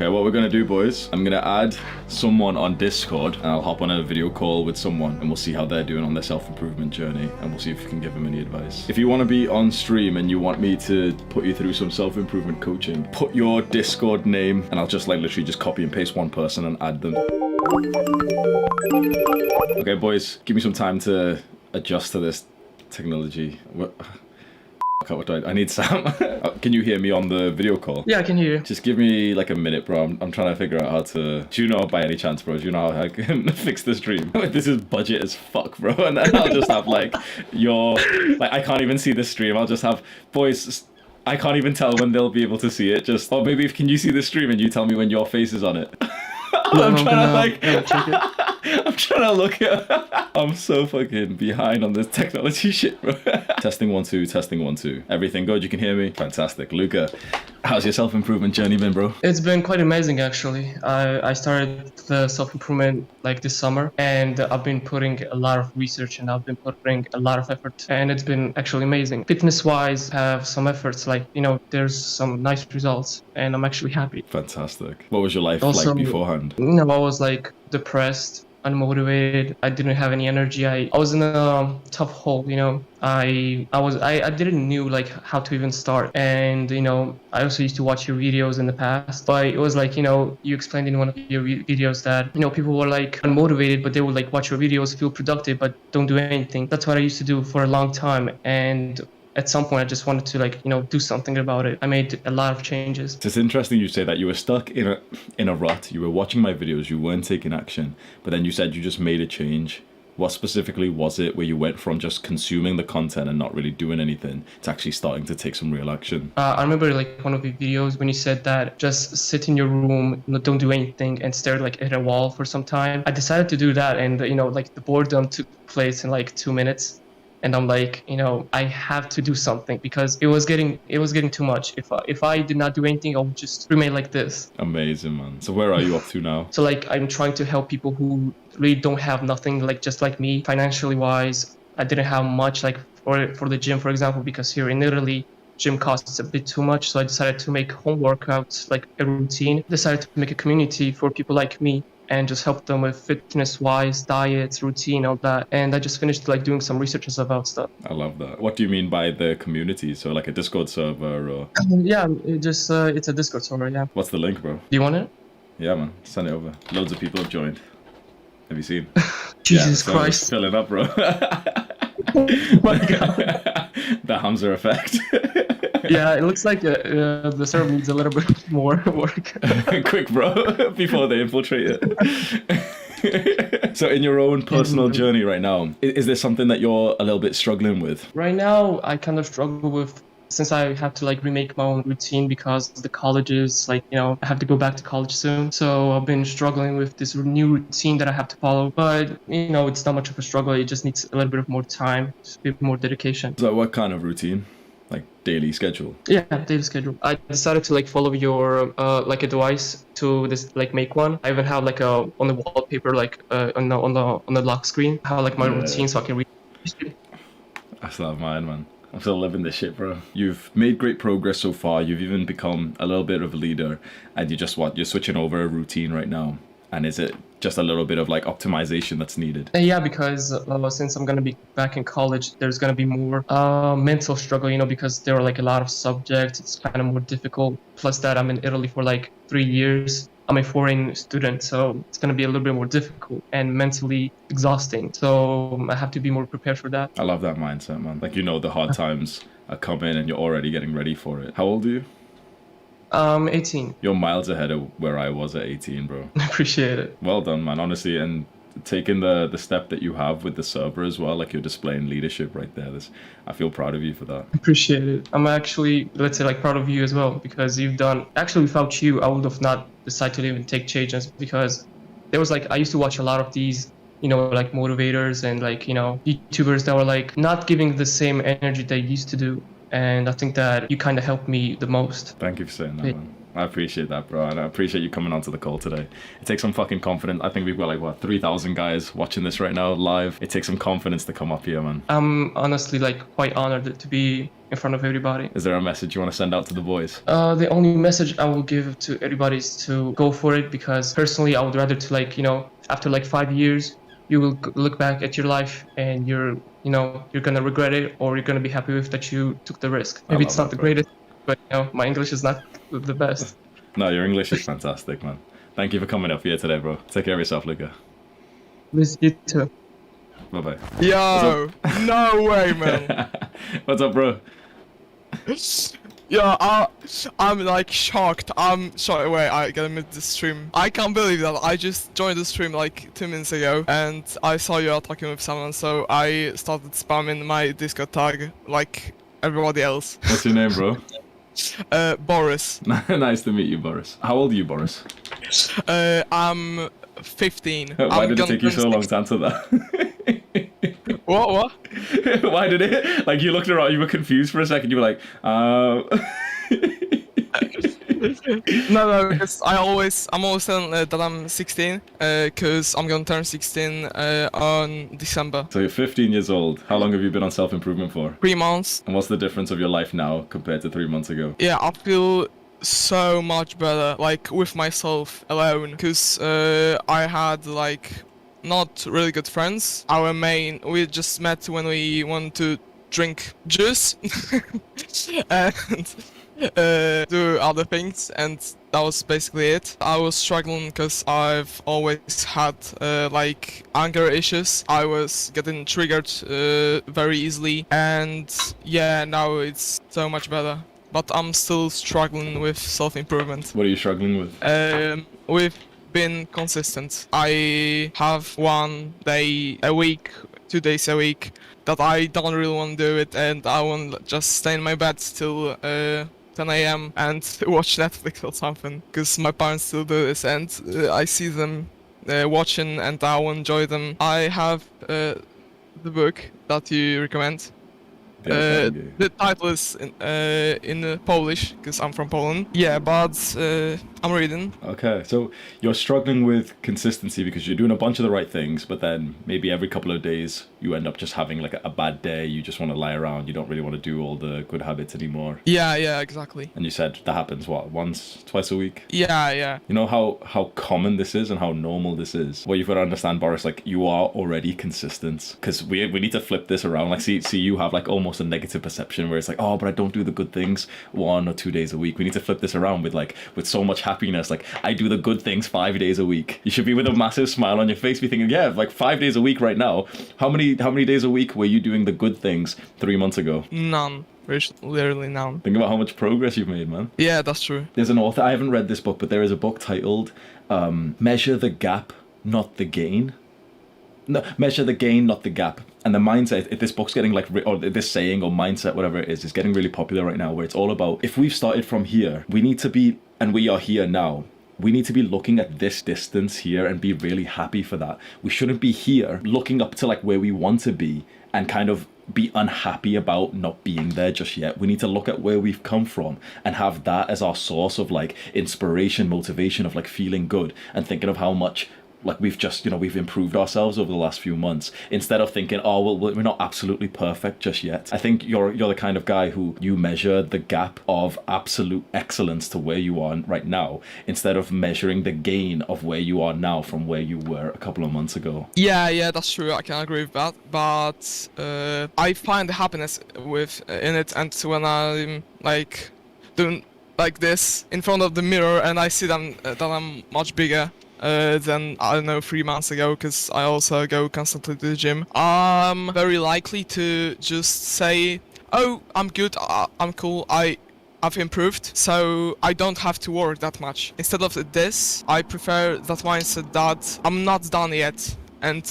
Okay, what we're gonna do, boys, I'm gonna add someone on Discord and I'll hop on a video call with someone and we'll see how they're doing on their self-improvement journey and we'll see if we can give them any advice. If you want to be on stream and you want me to put you through some self-improvement coaching, put your Discord name and I'll just like literally just copy and paste one person and add them. Okay, boys, give me some time to adjust to this technology. What do I need Sam. Can you hear me on the video call? Yeah, I can hear you. Just give me like a minute, bro. I'm trying to figure out how to... Do you know by any chance, bro? Do you know how I can fix the stream? This is budget as fuck, bro. And then I'll just have like your... Like, I can't even see the stream. I'll just have... Boys, I can't even tell when they'll be able to see it. Just... Or maybe can you see the stream and you tell me when your face is on it? I'm trying to like... I'm trying to look at... I'm so fucking behind on this technology shit, bro. Testing 1 2, testing 1 2. Everything good? You can hear me? Fantastic. Luca, how's your self-improvement journey been, bro? It's been quite amazing, actually. I started the self-improvement like this summer, and I've been putting a lot of research and I've been putting a lot of effort, and it's been actually amazing. Fitness-wise, have some efforts, like, you know, there's some nice results, and I'm actually happy. Fantastic. What was your life Also, like beforehand? You know, I was like depressed, unmotivated. I didn't have any energy. I was in a tough hole, you know. I didn't knew like how to even start. And you know, I also used to watch your videos in the past, but it was like, you know, you explained in one of your videos that, you know, people were like unmotivated, but they would like watch your videos, feel productive, but don't do anything. That's what I used to do for a long time. And at some point I just wanted to like, you know, do something about it. I made a lot of changes. It's interesting you say that you were stuck in a rut. You were watching my videos, you weren't taking action, but then you said you just made a change. What specifically was it where you went from just consuming the content and not really doing anything to actually starting to take some real action? I remember like one of your videos when you said that just sit in your room, don't do anything, and stare like at a wall for some time. I decided to do that, and you know, like the boredom took place in like 2 minutes. And I'm like, you know, I have to do something because it was getting too much. If I did not do anything, I would just remain like this. Amazing, man. So where are you up to now? So like, I'm trying to help people who really don't have nothing, like just like me, financially wise. I didn't have much like for the gym, for example, because here in Italy, gym costs a bit too much. So I decided to make home workouts like a routine. Decided to make a community for people like me and just help them with fitness-wise, diets, routine, all that. And I just finished like doing some researches about stuff. I love that. What do you mean by the community? So like a Discord server or? Yeah, it's a Discord server, yeah. What's the link, bro? Do you want it? Yeah, man. Send it over. Loads of people have joined. Have you seen? Jesus yeah, Christ. It's filling up, bro. Oh my God. The Hamza effect. Yeah, it looks like the server needs a little bit more work. Quick, bro, before they infiltrate it. So in your own personal journey right now, is there something that you're a little bit struggling with? Right now, I kind of struggle with, since I have to like remake my own routine because the colleges, like, you know, I have to go back to college soon. So I've been struggling with this new routine that I have to follow. But, you know, it's not much of a struggle. It just needs a little bit of more time, just a bit more dedication. So what kind of routine? Like daily schedule? Yeah, daily schedule. I decided to like follow your like advice to this like make one. I even have like a on the wallpaper like on the lock screen. I have like my routine so I can read. That's not mine, man. I'm still living this shit, bro. You've made great progress so far. You've even become a little bit of a leader, and you're switching over a routine right now. And is it just a little bit of like optimization that's needed? Yeah, because since I'm gonna be back in college, there's gonna be more mental struggle, you know, because there are like a lot of subjects. It's kind of more difficult. Plus that I'm in Italy for like 3 years. I'm a foreign student, so it's gonna be a little bit more difficult and mentally exhausting. So I have to be more prepared for that. I love that mindset, man. Like, you know, the hard times are coming and you're already getting ready for it. How old are you? 18. You're miles ahead of where I was at 18, bro. I appreciate it. Well done, man, honestly. And taking the step that you have with the server as well, like you're displaying leadership right there. I feel proud of you for that. Appreciate it. I'm actually, let's say, like proud of you as well, because you've done, actually without you, I would have not decided to even take changes, because there was like, I used to watch a lot of these, you know, like motivators and like, you know, YouTubers that were like not giving the same energy they used to do. And I think that you kind of helped me the most. Thank you for saying that, man. I appreciate that, bro, and I appreciate you coming onto the call today. It takes some fucking confidence. I think we've got like, what, 3,000 guys watching this right now live. It takes some confidence to come up here, man. I'm honestly like quite honored to be in front of everybody. Is there a message you want to send out to the boys? The only message I will give to everybody is to go for it, because personally I would rather to like, you know, after like 5 years, you will look back at your life and you're gonna regret it, or you're gonna be happy with that you took the risk. Maybe it's not the greatest, but you know, my English is not the best. No, your English is fantastic, man. Thank you for coming up here today, bro. Take care of yourself, Luca. Please, you too. Bye-bye. Yo, no way, man. What's up, bro? Yeah, I'm like shocked. I'm sorry. Wait, I gotta admit the stream. I can't believe that I just joined the stream like 2 minutes ago, and I saw you are talking with someone, so I started spamming my Discord tag like everybody else. What's your name, bro? Boris. Nice to meet you, Boris. How old are you, Boris? I'm 15. Why I'm did it gonna take you turn so long to answer that? What? Why did it? Like, you looked around, you were confused for a second, you were like, No, because I'm always telling that I'm 16, because I'm gonna turn 16 on December. So you're 15 years old. How long have you been on self-improvement for? 3 months. And what's the difference of your life now compared to 3 months ago? Yeah, I feel so much better, like with myself alone, because I had like not really good friends. We just met when we wanted to drink juice and do other things, and that was basically it. I was struggling because I've always had like anger issues. I was getting triggered very easily, and yeah, now it's so much better. But I'm still struggling with self-improvement. What are you struggling with? We've been consistent. I have 1 day a week, 2 days a week that I don't really want to do it, and I want to just stay in my bed till 10 a.m. and watch Netflix or something, because my parents still do this, and I see them watching and I will enjoy them. I have the book that you recommend. The title is in Polish, because I'm from Poland. Yeah, but I'm reading. Okay, so you're struggling with consistency because you're doing a bunch of the right things, but then maybe every couple of days you end up just having like a bad day. You just want to lie around. You don't really want to do all the good habits anymore. Yeah, exactly. And you said that happens, what, once, twice a week? Yeah. You know how common this is and how normal this is? Well, you've got to understand, Boris, like, you are already consistent. Because we need to flip this around. Like, see, you have like almost a negative perception where it's like, oh, but I don't do the good things 1 or 2 days a week. We need to flip this around with so much happiness. Like, I do the good things 5 days a week. You should be with a massive smile on your face, be thinking, yeah, like 5 days a week right now. How many days a week were you doing the good things 3 months ago? None. Literally none. Think about how much progress you've made, man. Yeah, that's true. There's an author, I haven't read this book, but there is a book titled Measure the Gap, Not the Gain. No, measure the gain, not the gap. And the mindset, this book's getting like, or this saying or mindset, whatever it is getting really popular right now, where it's all about, if we've started from here, we need to be, and we are here now, we need to be looking at this distance here and be really happy for that. We shouldn't be here looking up to like where we want to be and kind of be unhappy about not being there just yet. We need to look at where we've come from and have that as our source of like inspiration, motivation, of like feeling good and thinking of how much like we've just, we've improved ourselves over the last few months, instead of thinking, oh, well, we're not absolutely perfect just yet. I think you're the kind of guy who you measure the gap of absolute excellence to where you are right now, instead of measuring the gain of where you are now from where you were a couple of months ago. Yeah, that's true. I can agree with that. But I find the happiness in it, and when I'm like doing like this in front of the mirror and I see that I'm much bigger than, I don't know, 3 months ago, because I also go constantly to the gym, I'm very likely to just say, oh, I'm good, I'm cool, I've improved, so I don't have to work that much. Instead of this, I prefer that mindset that I'm not done yet, and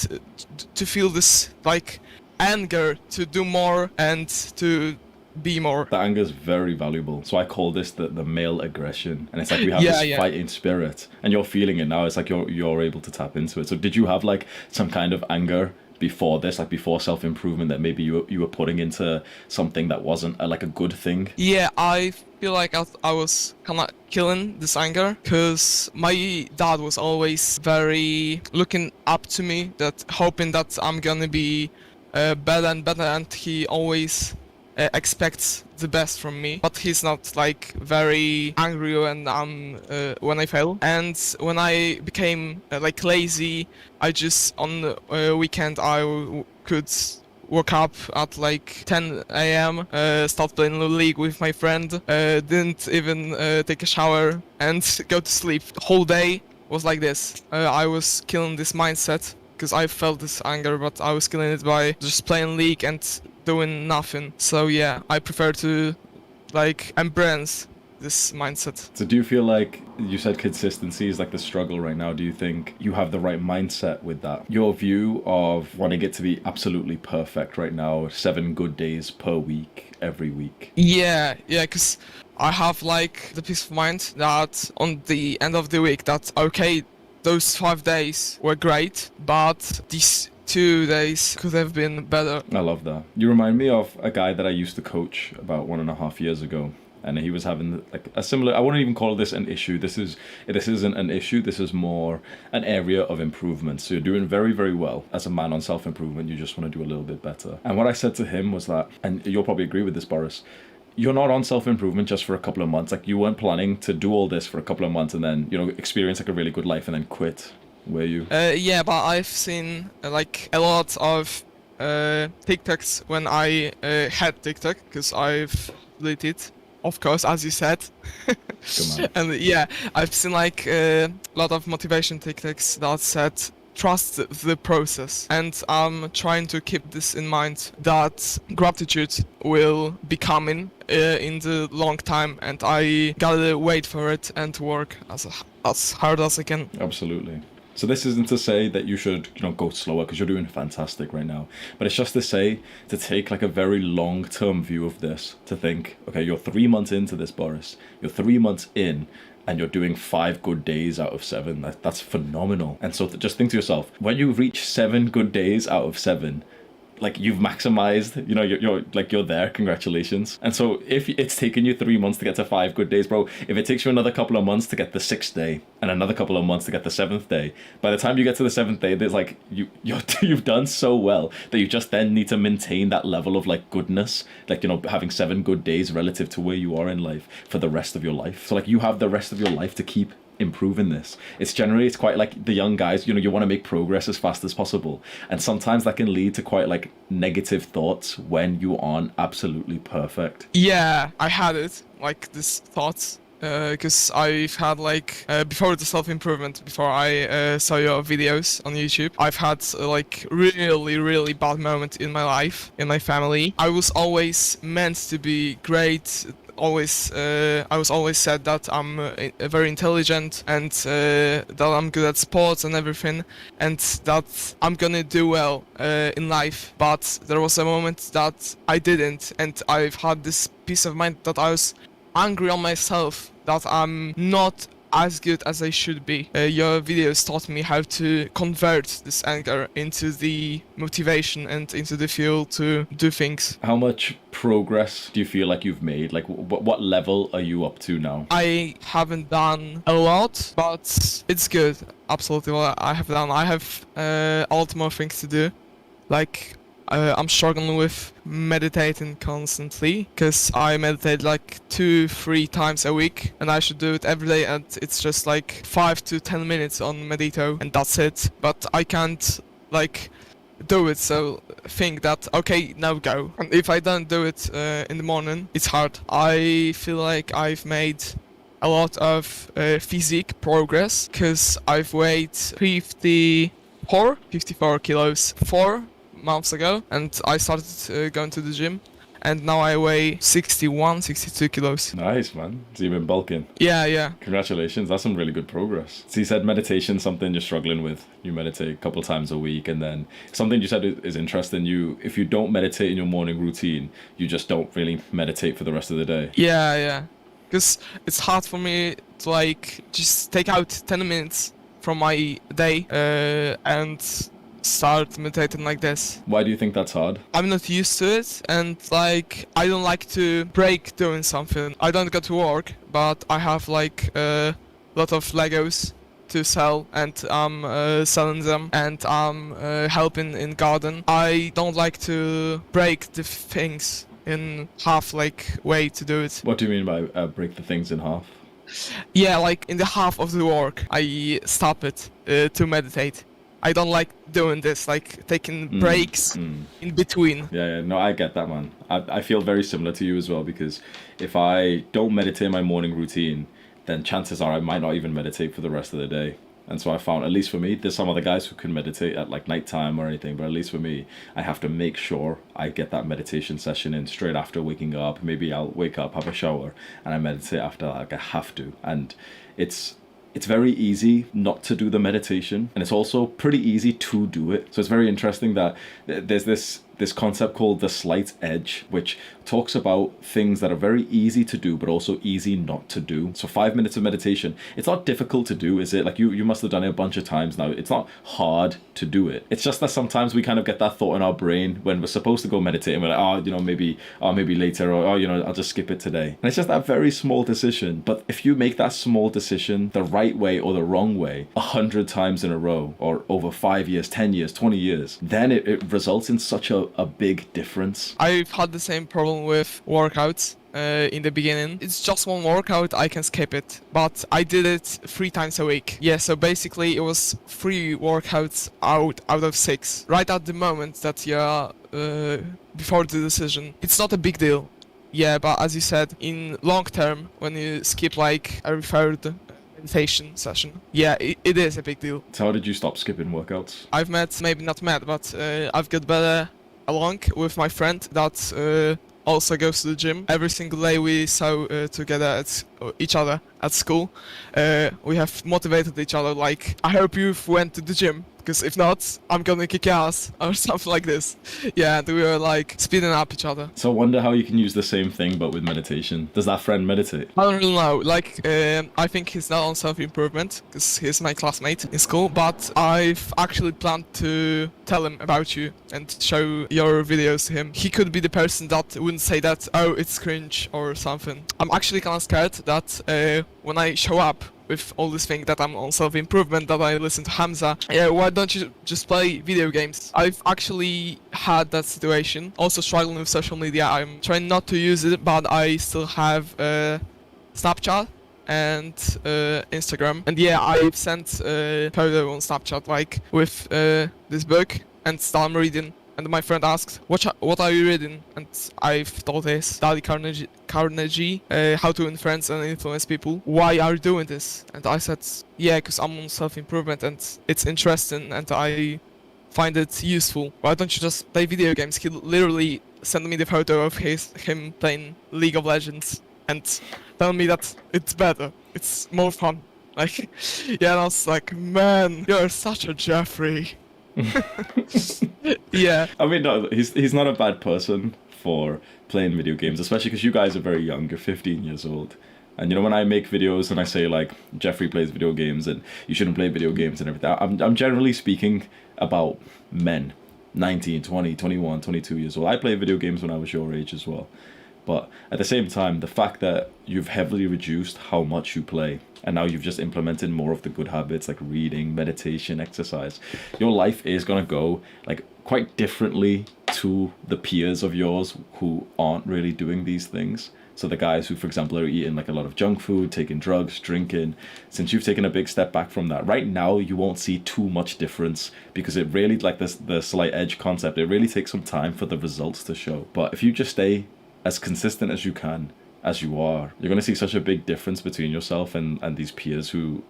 to feel this like anger to do more and to be more. The anger is very valuable. So I call this the male aggression, and it's like we have this fighting spirit, and you're feeling it now. It's like you're able to tap into it. So did you have like some kind of anger before this, like before self-improvement, that maybe you were putting into something that wasn't like a good thing? Yeah, I feel like I was kind of killing this anger because my dad was always very looking up to me, that hoping that I'm gonna be better and better, and he always expects the best from me, but he's not like very angry when I fail. And when I became like lazy, I just on the weekend could woke up at like 10 a.m., start playing Little League with my friend, didn't even take a shower and go to sleep. The whole day was like this. I was killing this mindset because I felt this anger, but I was killing it by just playing League and doing nothing. So yeah, I prefer to like embrace this mindset. So do you feel like, you said consistency is like the struggle right now, do you think you have the right mindset with that? Your view of wanting it to be absolutely perfect right now, 7 good days per week, every week? Yeah, because I have like the peace of mind that on the end of the week that, okay, those 5 days were great, but these 2 days could have been better. I love that. You remind me of a guy that I used to coach about 1.5 years ago. And he was having like a similar, I wouldn't even call this an issue. This isn't an issue. This is more an area of improvement. So you're doing very, very well as a man on self-improvement. You just want to do a little bit better. And what I said to him was that, and you'll probably agree with this, Boris, you're not on self-improvement just for a couple of months. Like, you weren't planning to do all this for a couple of months and then, experience like a really good life and then quit, were you? Yeah, but I've seen like a lot of TikToks when I had TikTok, because I've deleted, of course, as you said. Come on. And yeah, I've seen like a lot of motivation TikToks that said trust the process, and I'm trying to keep this in mind, that gratitude will be coming in the long time, and I gotta wait for it and work as hard as I can. Absolutely. So this isn't to say that you should, go slower, because you're doing fantastic right now. But it's just to say, to take like a very long-term view of this, to think, okay, you're 3 months into this, Boris. You're 3 months in, and you're doing 5 good days out of 7. That's phenomenal. And so just think to yourself, when you reach 7 good days out of 7, like, you've maximized, you're there, congratulations. And so if it's taken you 3 months to get to 5 good days, bro, if it takes you another couple of months to get the 6th day and another couple of months to get the 7th day, by the time you get to the 7th day, there's like, you've done so well that you just then need to maintain that level of like goodness, like, having 7 good days relative to where you are in life for the rest of your life. So like, you have the rest of your life to keep improving this. It's quite like the young guys, you want to make progress as fast as possible, and sometimes that can lead to quite like negative thoughts when you aren't absolutely perfect. Yeah, I had it, like this thoughts, because I've had like before the self-improvement, before I saw your videos on YouTube, I've had like really bad moment in my life, in my family. I was always meant to be great. I was always said that I'm very intelligent, and that I'm good at sports and everything, and that I'm gonna do well in life. But there was a moment that I didn't, and I've had this peace of mind that I was angry on myself, that I'm not as good as I should be. Your videos taught me how to convert this anger into the motivation and into the fuel to do things. How much progress do you feel like you've made? Like, what level are you up to now? I haven't done a lot, but it's good. Absolutely, what I have done. I have a lot more things to do. Like, I'm struggling with meditating constantly, because I meditate like 2-3 times a week, and I should do it every day, and it's just like 5 to 10 minutes on Medito, and that's it. But I can't like do it, so think that, okay, now go. And if I don't do it in the morning, it's hard. I feel like I've made a lot of physique progress, because I've weighed 54 kilos 4 months ago, and I started going to the gym, and now I weigh 62 kilos. Nice, man. So you've been bulking. Yeah. Congratulations, that's some really good progress. So you said meditation, something you're struggling with. You meditate a couple times a week, and then something you said is interesting. If you don't meditate in your morning routine, you just don't really meditate for the rest of the day. Yeah. Because it's hard for me to like just take out 10 minutes from my day and start meditating like this. Why do you think that's hard? I'm not used to it, and like I don't like to break doing something. I don't go to work, but I have like a lot of Legos to sell, and I'm selling them, and I'm helping in garden. I don't like to break the things in half like way to do it. What do you mean by break the things in half? Yeah, like in the half of the work, I stop it to meditate. I don't like doing this, like taking breaks in between. Yeah, no, I get that, man. I feel very similar to you as well, because if I don't meditate my morning routine, then chances are I might not even meditate for the rest of the day. And so I found, at least for me, there's some other guys who can meditate at like nighttime or anything, but at least for me, I have to make sure I get that meditation session in straight after waking up. Maybe I'll wake up, have a shower, and I meditate after that. Like I have to. And it's very easy not to do the meditation, and it's also pretty easy to do it. So it's very interesting that there's this concept called the slight edge, which talks about things that are very easy to do but also easy not to do. So 5 minutes of meditation, it's not difficult to do, is it? Like you must have done it a bunch of times now. It's not hard to do it. It's just that sometimes we kind of get that thought in our brain when we're supposed to go meditate, and we're like, maybe later, or I'll just skip it today. And it's just that very small decision. But if you make that small decision the right way or the wrong way 100 times in a row, or over 5 years, 10 years, 20 years, then it results in such a big difference. I've had the same problem with workouts in the beginning. It's just one workout, I can skip it, but I did it 3 times a week. Yeah, so basically it was 3 workouts out of 6. Right at the moment that you're before the decision, it's not a big deal. Yeah, but as you said, in long term, when you skip like a referred meditation session, yeah, it is a big deal. So how did you stop skipping workouts? I've maybe not met, but I've got better along with my friend that also goes to the gym. Every single day we saw together at each other at school. We have motivated each other, like, I hope you've went to the gym, because if not, I'm gonna kick your ass, or something like this. Yeah, and we were like speeding up each other. So I wonder how you can use the same thing but with meditation. Does that friend meditate? I don't really know, like, I think he's not on self-improvement, because he's my classmate in school, but I've actually planned to tell him about you and show your videos to him. He could be the person that wouldn't say that, oh, it's cringe or something. I'm actually kind of scared that when I show up with all this thing that I'm on self-improvement, that I listen to Hamza, yeah, why don't you just play video games? I've actually had that situation, also struggling with social media. I'm trying not to use it, but I still have Snapchat and Instagram. And yeah, I've sent a photo on Snapchat, like, with this book, and I'm reading. And my friend asked, what are you reading? And I've told this, Dale Carnegie, How to Influence and Influence People. Why are you doing this? And I said, yeah, because I'm on self-improvement and it's interesting and I find it useful. Why don't you just play video games? He literally sent me the photo of him playing League of Legends and tell me that it's better, it's more fun. Like, yeah, and I was like, man, you're such a Jeffrey. Yeah. I mean, no, he's not a bad person for playing video games, especially because you guys are very young. You're 15 years old. And when I make videos and I say like Jeffrey plays video games and you shouldn't play video games and everything, I'm generally speaking about men, 19, 20, 21, 22 years old. I played video games when I was your age as well. But at the same time, the fact that you've heavily reduced how much you play, and now you've just implemented more of the good habits like reading, meditation, exercise, your life is going to go like quite differently to the peers of yours who aren't really doing these things. So the guys who, for example, are eating like a lot of junk food, taking drugs, drinking, since you've taken a big step back from that, right now you won't see too much difference, because it really, like the slight edge concept, it really takes some time for the results to show. But if you just stay as consistent as you can, as you are, you're going to see such a big difference between yourself and these peers who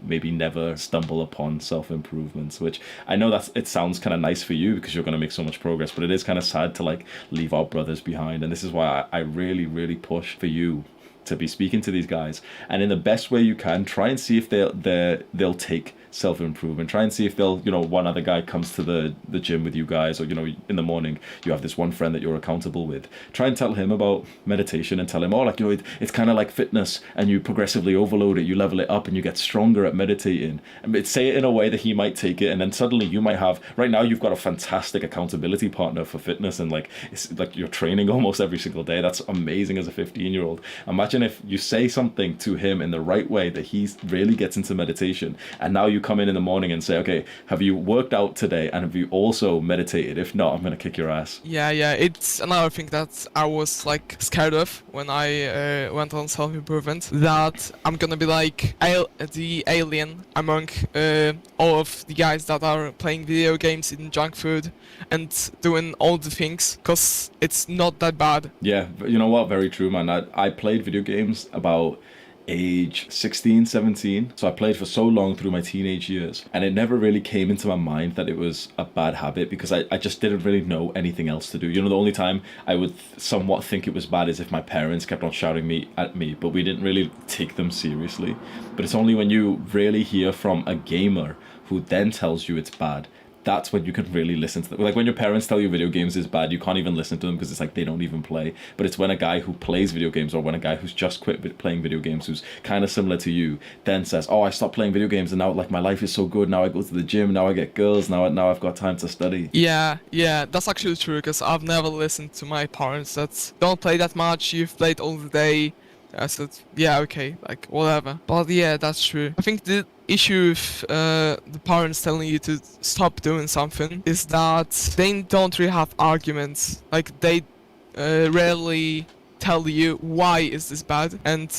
maybe never stumble upon self-improvements, which I know it sounds kind of nice for you because you're going to make so much progress, but it is kind of sad to like leave our brothers behind. And this is why I really, really push for you to be speaking to these guys, and in the best way you can, try and see if they'll take self-improvement. Try and see if they'll, one other guy comes to the gym with you guys, or, in the morning, you have this one friend that you're accountable with. Try and tell him about meditation and tell him, it's kind of like fitness, and you progressively overload it, you level it up, and you get stronger at meditating. And say it in a way that he might take it, and then suddenly you might have, right now you've got a fantastic accountability partner for fitness, and it's like you're training almost every single day. That's amazing as a 15-year-old. Imagine if you say something to him in the right way that he really gets into meditation, and now you come in the morning and say, okay, have you worked out today, and have you also meditated? If not, I'm gonna kick your ass. Yeah, it's another thing that I was like scared of when I went on self-improvement, that I'm gonna be like the alien among all of the guys that are playing video games, eating junk food, and doing all the things, because it's not that bad. Yeah, you know what, very true, man. I played video games about age 16, 17. So I played for so long through my teenage years, and it never really came into my mind that it was a bad habit, because I just didn't really know anything else to do. The only time I would somewhat think it was bad is if my parents kept on shouting at me, but we didn't really take them seriously. But it's only when you really hear from a gamer who then tells you it's bad, that's when you can really listen to them. Like when your parents tell you video games is bad, you can't even listen to them because it's like they don't even play. But it's when a guy who plays video games, or when a guy who's just quit playing video games, who's kind of similar to you, then says, oh, I stopped playing video games and now like my life is so good, now I go to the gym, now I get girls, now I've got time to study. Yeah, that's actually true, because I've never listened to my parents that don't play that much, you've played all the day. I said, yeah, okay, like whatever. But yeah, that's true. I think the issue with the parents telling you to stop doing something is that they don't really have arguments. Like they rarely tell you why is this bad, and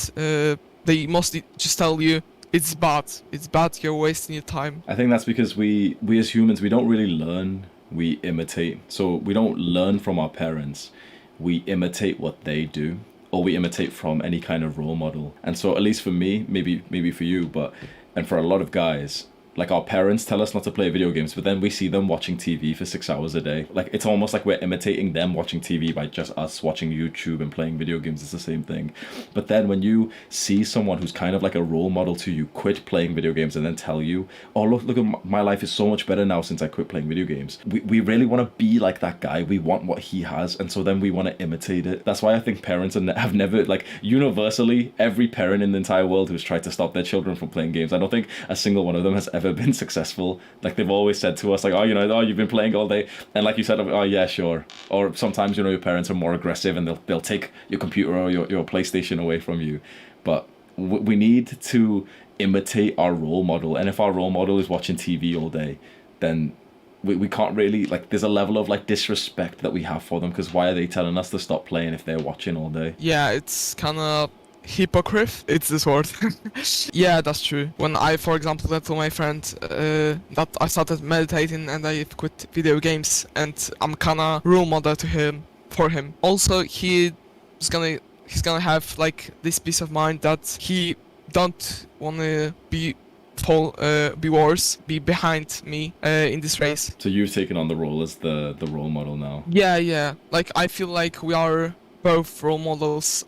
they mostly just tell you it's bad, you're wasting your time. I think that's because we as humans, we don't really learn, we imitate. So we don't learn from our parents, we imitate what they do, or we imitate from any kind of role model. And so at least for me, maybe for you, and for a lot of guys, like our parents tell us not to play video games, but then we see them watching TV for 6 hours a day. Like it's almost like we're imitating them watching TV by just us watching YouTube and playing video games. It's the same thing. But then when you see someone who's kind of like a role model to you quit playing video games and then tell you, oh look at my life is so much better now since I quit playing video games. We really want to be like that guy. We want what he has, and so then we want to imitate it. That's why I think parents have never, like universally, every parent in the entire world who's tried to stop their children from playing games, I don't think a single one of them has ever been successful. Like they've always said to us, like, oh, you've been playing all day, and like you said, oh yeah, sure. Or sometimes your parents are more aggressive and they'll take your computer or your PlayStation away from you. But we need to imitate our role model, and if our role model is watching TV all day, then we can't really, like, there's a level of like disrespect that we have for them, because why are they telling us to stop playing if they're watching all day? Yeah, it's kind of hypocrite, it's this word. Yeah, that's true. When I, for example, told my friend that I started meditating and I quit video games, and I'm kinda role model to him, for him. Also, he's gonna have like this peace of mind that he don't wanna be worse, be behind me in this race. So you've taken on the role as the role model now. Yeah. Like I feel like we are both role models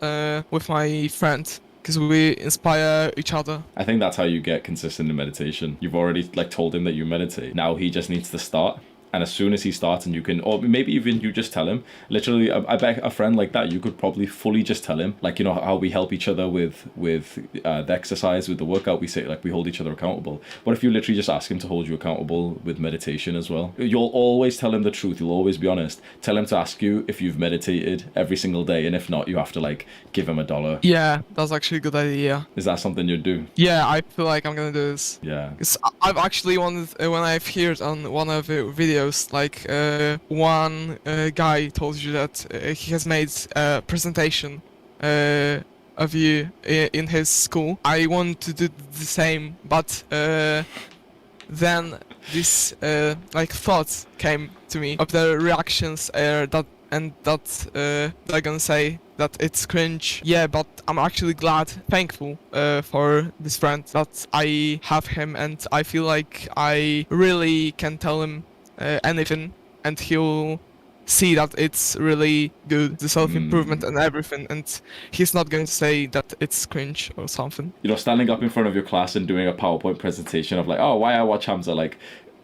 with my friend, because we inspire each other. I think that's how you get consistent in meditation. You've already like told him that you meditate. Now he just needs to start. And as soon as he starts, and you can, or maybe even you just tell him, literally, I bet a friend like that, you could probably fully just tell him, like, how we help each other with the exercise, with the workout, we say, like, we hold each other accountable. What if you literally just ask him to hold you accountable with meditation as well? You'll always tell him the truth. You'll always be honest. Tell him to ask you if you've meditated every single day. And if not, you have to, like, give him $1. Yeah, that's actually a good idea. Is that something you'd do? Yeah, I feel like I'm gonna do this. Yeah. Because I've actually wanted, when I've heard on one of the videos, like one guy told you that he has made a presentation of you in his school. I want to do the same, but then this like thought came to me of the reactions that they're gonna say that it's cringe. Yeah, but I'm actually thankful for this friend that I have him, and I feel like I really can tell him anything, and he'll see that it's really good, the self-improvement and everything, and he's not going to say that it's cringe or something. You know, standing up in front of your class and doing a PowerPoint presentation of like, oh, why I watch Hamza, like,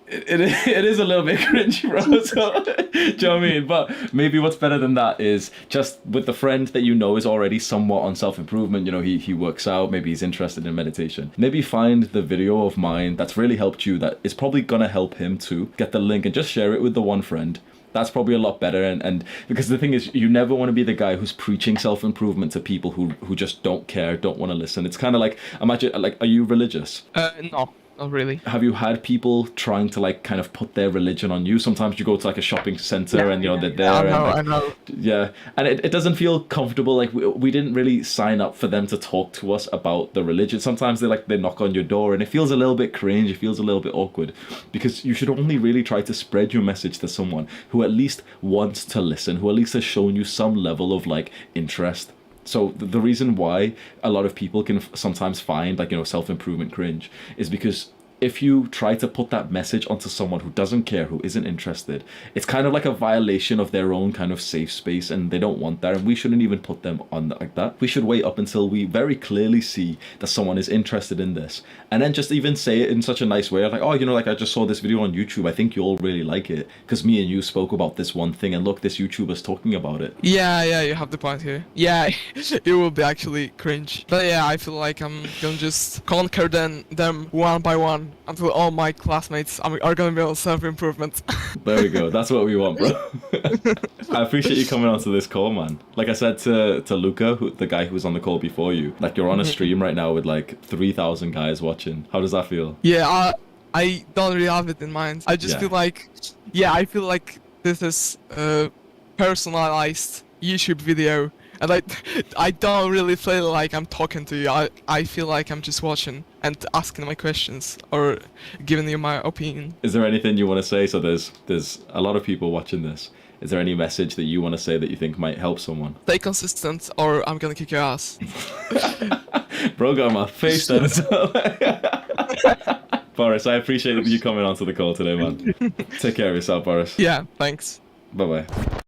it is a little bit cringy, bro. So, do you know what I mean? But maybe what's better than that is just with the friend that you know is already somewhat on self-improvement. You know, he works out, maybe he's interested in meditation. Maybe find the video of mine that's really helped you, that is probably gonna help him too. Get the link and just share it with the one friend. That's probably a lot better, and because the thing is, you never want to be the guy who's preaching self-improvement to people who just don't care, don't want to listen. It's kind of like, imagine, like, are you religious? No. Not really. Have you had people trying to like kind of put their religion on you? Sometimes you go to like a shopping center and you know they're there. I know. Yeah, and it doesn't feel comfortable. Like we didn't really sign up for them to talk to us about the religion. Sometimes they knock on your door and it feels a little bit cringe. It feels a little bit awkward, because you should only really try to spread your message to someone who at least wants to listen, who at least has shown you some level of like interest. So the reason why a lot of people can sometimes find like, you know, self-improvement cringe is because if you try to put that message onto someone who doesn't care, who isn't interested, it's kind of like a violation of their own kind of safe space, and they don't want that, and we shouldn't even put them on like that. We should wait up until we very clearly see that someone is interested in this, and then just even say it in such a nice way, like, oh, you know, like I just saw this video on YouTube, I think you'll really like it, because me and you spoke about this one thing, and look, this YouTuber's talking about it. Yeah, you have the point here. Yeah, it will be actually cringe. But yeah, I feel like I'm gonna just conquer them one by one until all my classmates are gonna be on self-improvement. There we go. That's what we want, bro. I appreciate you coming onto this call, man. Like I said to Luca, the guy who was on the call before you, like you're on a stream right now with like 3,000 guys watching. How does that feel? Yeah, I don't really have it in mind. I just feel like, I feel like this is a personalized YouTube video. And I don't really feel like I'm talking to you. I feel like I'm just watching and asking my questions or giving you my opinion. Is there anything you want to say? So there's a lot of people watching this. Is there any message that you want to say that you think might help someone? Stay consistent or I'm gonna kick your ass. Bro got my face then. Boris, I appreciate you coming onto the call today, man. Take care of yourself, Boris. Yeah, thanks. Bye-bye.